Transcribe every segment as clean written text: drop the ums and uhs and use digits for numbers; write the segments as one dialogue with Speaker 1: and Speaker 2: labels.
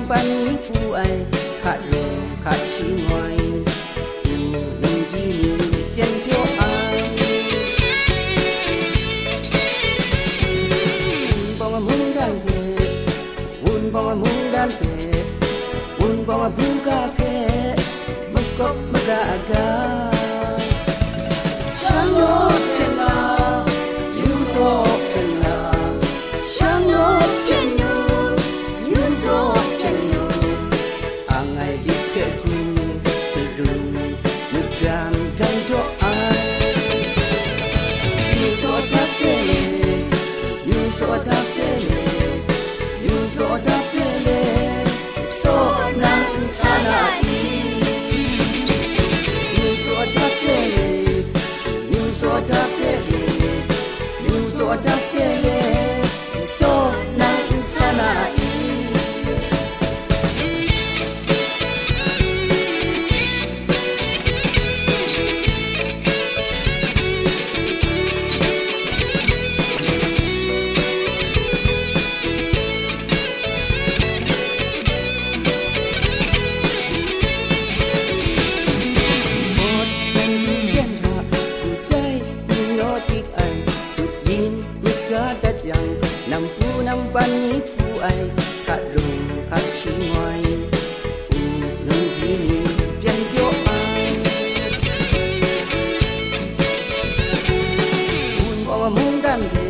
Speaker 1: ban ni pu ai khat ro khat shi ngoài nung ji ni pian pyo ai bong mung dan pe bong mung dan pe bong bu ka pe makop maga aga shang yo chen la yu so chen la shang yo chen yu so chen yo angai di che kun tu du nugan dai do ai yu so da te yu so da te yu so da te so nang sana i yu so da te yu so da te yu so da te so nang sana i nam ban ni pu ai khat ro khat shi ngoài nung ji ni pian pyo ai mung dan pe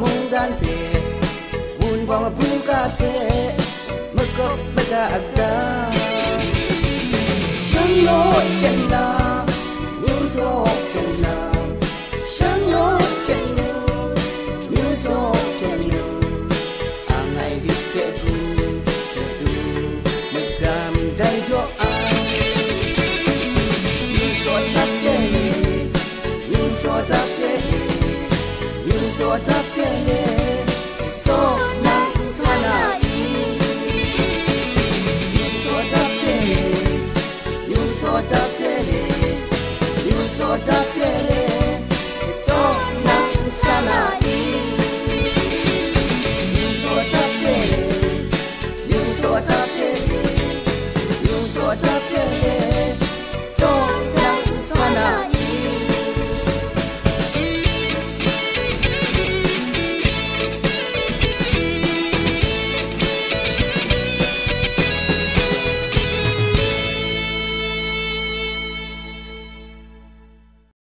Speaker 1: mung dan pe pu ka pe makop maga aga shang lo chen la yu so chen la shang lo chen yu so so da te